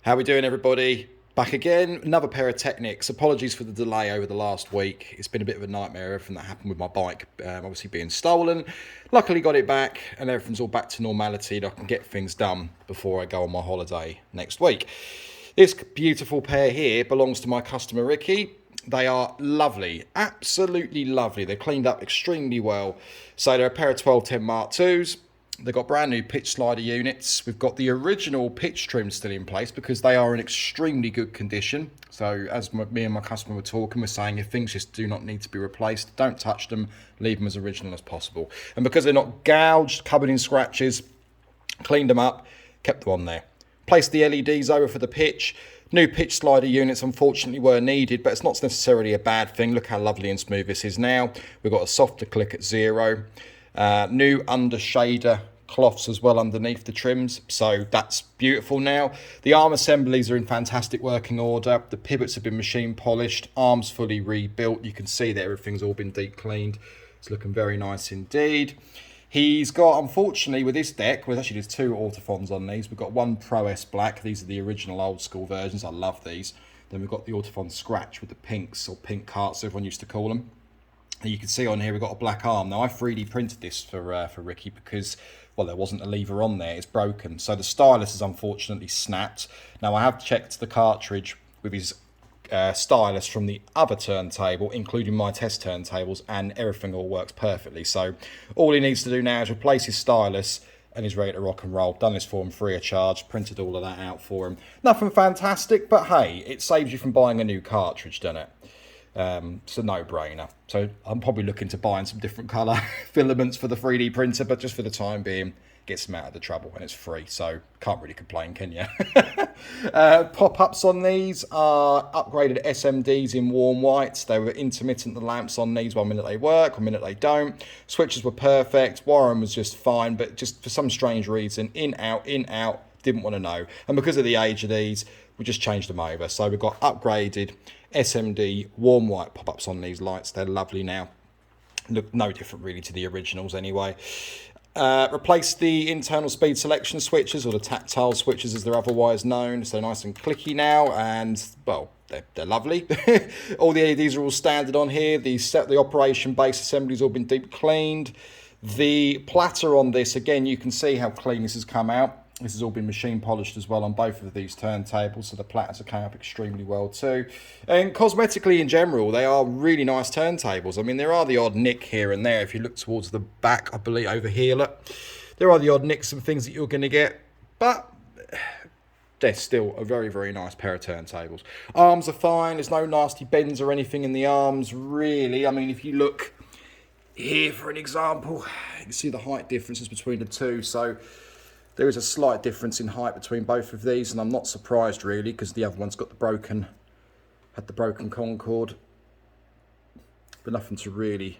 How we doing, everybody? Back again, another pair of Technics. Apologies for the delay over the last week. It's been a bit of a nightmare, everything that happened with my bike, obviously being stolen. Luckily got it back and everything's all back to normality and I can get things done before I go on my holiday next week. This beautiful pair here belongs to my customer Ricky. They are lovely, absolutely lovely. They're cleaned up extremely well. So they're a pair of 1210 Mark IIs. They've got brand new pitch slider units. We've got the original pitch trim still in place because they are in extremely good condition. So as me and my customer were talking, we're saying if things just do not need to be replaced, don't touch them, leave them as original as possible. And because they're not gouged, covered in scratches, cleaned them up, kept them on there. Placed the LEDs over for the pitch. New pitch slider units unfortunately were needed, but it's not necessarily a bad thing. Look how lovely and smooth this is now. We've got a softer click at 0. New under shader cloths as well underneath the trims, so that's beautiful now. The arm assemblies are in fantastic working order. The pivots have been machine polished, arms fully rebuilt. You can see that everything's all been deep cleaned. It's looking very nice indeed. He's got, unfortunately, with this deck, well, actually there's two Autofons on these. We've got one Pro S Black. These are the original old school versions. I love these. Then we've got the Autofon Scratch with the pinks, or pink carts, everyone used to call them. And you can see on here we've got a black arm. Now I 3D printed this for Ricky because, well, there wasn't a lever on there. It's broken. So the stylus is unfortunately snapped. Now I have checked the cartridge with his stylus from the other turntable, including my test turntables, and everything all works perfectly. So all he needs to do now is replace his stylus and he's ready to rock and roll. Done this for him free of charge, printed all of that out for him. Nothing fantastic, but hey, it saves you from buying a new cartridge, doesn't it? It's a no-brainer. So I'm probably looking to buy in some different colour filaments for the 3D printer, but just for the time being, gets him out of the trouble and it's free, so can't really complain, can you? Pop-ups on these are upgraded SMDs in warm whites. They were intermittent, the lamps on these. 1 minute they work, 1 minute they don't. Switches were perfect. Wiring was just fine, but just for some strange reason, in, out, didn't want to know. And because of the age of these, we just changed them over. So we've got upgraded SMD warm white pop-ups on these lights. They're lovely now. Look no different really to the originals anyway. Replace the internal speed selection switches, or the tactile switches as they're otherwise known. So nice and clicky now, and well, they're lovely. All the LEDs are all standard on here. The operation base assembly's all been deep cleaned. The platter on this, again, you can see how clean this has come out. This has all been machine polished as well on both of these turntables, so the platters have come up extremely well too. And cosmetically in general, they are really nice turntables. I mean, there are the odd nick here and there. If you look towards the back, I believe over here, look, there are the odd nicks and things that you're going to get, but they're still a very, very nice pair of turntables. Arms are fine. There's no nasty bends or anything in the arms, really. I mean, if you look here, for an example, you can see the height differences between the two, so there is a slight difference in height between both of these, and I'm not surprised really because the other one's got had the broken Concord, but nothing to really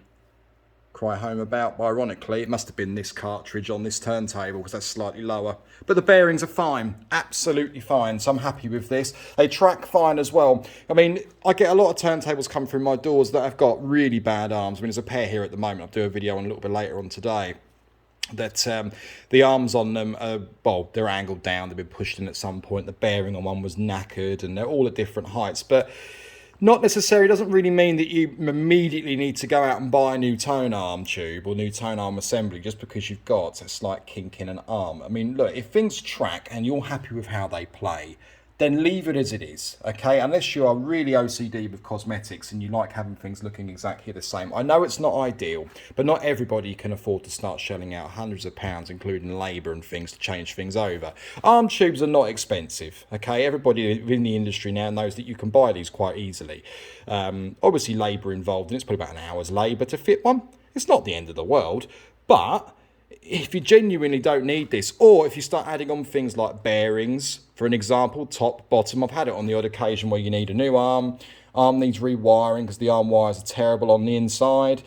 cry home about. But ironically, it must have been this cartridge on this turntable because that's slightly lower. But the bearings are fine, absolutely fine, so I'm happy with this. They track fine as well. I mean, I get a lot of turntables come through my doors that have got really bad arms. I mean, there's a pair here at the moment. I'll do a video on a little bit later on today. That the arms on them are, well, they're angled down, they've been pushed in at some point. The bearing on one was knackered, and they're all at different heights, but not necessarily doesn't really mean that you immediately need to go out and buy a new tone arm tube or new tone arm assembly just because you've got a slight kink in an arm. I mean, look, if things track and you're happy with how they play, then leave it as it is, okay? Unless you are really OCD with cosmetics and you like having things looking exactly the same. I know it's not ideal, but not everybody can afford to start shelling out hundreds of pounds, including labour and things, to change things over. Arm tubes are not expensive, okay? Everybody in the industry now knows that you can buy these quite easily. Obviously, labour involved, and it's probably about an hour's labour to fit one. It's not the end of the world, but if you genuinely don't need this, or if you start adding on things like bearings, for an example, top, bottom, I've had it on the odd occasion where you need a new arm needs rewiring because the arm wires are terrible on the inside,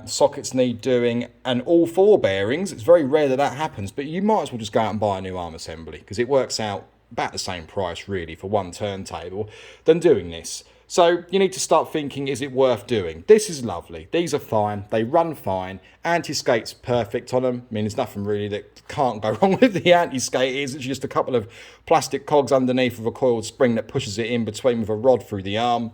sockets need doing, and all four bearings, it's very rare that that happens, but you might as well just go out and buy a new arm assembly because it works out about the same price really for one turntable than doing this. So you need to start thinking, is it worth doing? This is lovely. These are fine. They run fine. Anti-skate's perfect on them. I mean, there's nothing really that can't go wrong with the anti-skate. It's just a couple of plastic cogs underneath of a coiled spring that pushes it in between with a rod through the arm.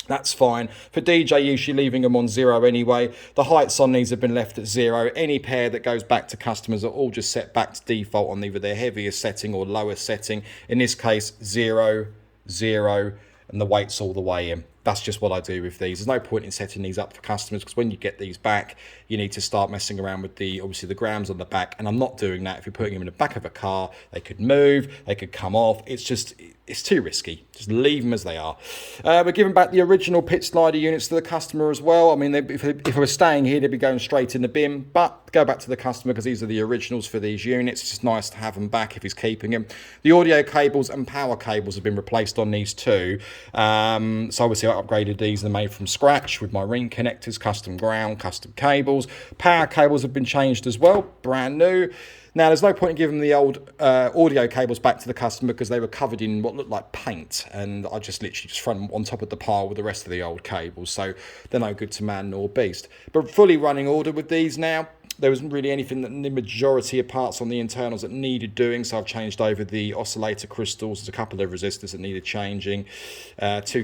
That's fine. For DJ use, you're leaving them on 0 anyway. The heights on these have been left at 0. Any pair that goes back to customers are all just set back to default on either their heaviest setting or lowest setting. In this case, 0, 0, and the weight's all the way in. That's just what I do with these. There's no point in setting these up for customers, because when you get these back, you need to start messing around with obviously the grams on the back, and I'm not doing that. If you're putting them in the back of a car, they could move, they could come off. It's too risky. Just leave them as they are. We're giving back the original pit slider units to the customer as well. I mean, if they were staying here, they'd be going straight in the bin, but go back to the customer because these are the originals for these units. It's just nice to have them back if he's keeping them. The audio cables and power cables have been replaced on these too. So obviously I upgraded these. They're made from scratch with my ring connectors, custom ground, custom cables. Power cables have been changed as well, brand new. Now, there's no point in giving the old audio cables back to the customer because they were covered in what looked like paint, and I just literally just throw them on top of the pile with the rest of the old cables, so they're no good to man nor beast. But fully running order with these now. There wasn't really anything that the majority of parts on the internals that needed doing, so I've changed over the oscillator crystals. There's a couple of resistors that needed changing, 2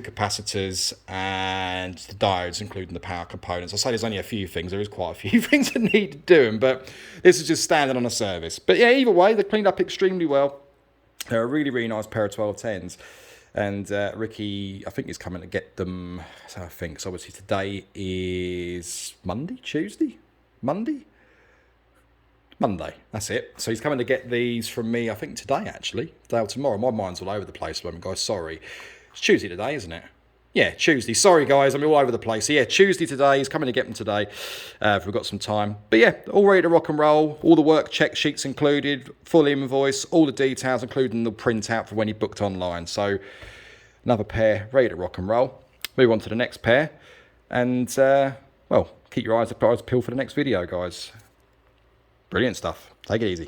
capacitors, and the diodes, including the power components. I say there's only a few things. There is quite a few things that need doing, but this is just standard on a service. But yeah, either way, they cleaned up extremely well. They're a really, really nice pair of 1210s. And Ricky, I think, is coming to get them. So I think, so obviously today is Monday, that's it. So he's coming to get these from me, I think today actually, today or tomorrow. My mind's all over the place at the moment, guys, sorry. It's Tuesday today, isn't it? Yeah, Tuesday. Sorry, guys, I'm all over the place. So yeah, Tuesday today, he's coming to get them today if we've got some time. But yeah, all ready to rock and roll. All the work check sheets included, full invoice, all the details, including the printout for when he booked online. So another pair ready to rock and roll. Move on to the next pair. And, well, keep your eyes peeled for the next video, guys. Brilliant stuff. Take it easy.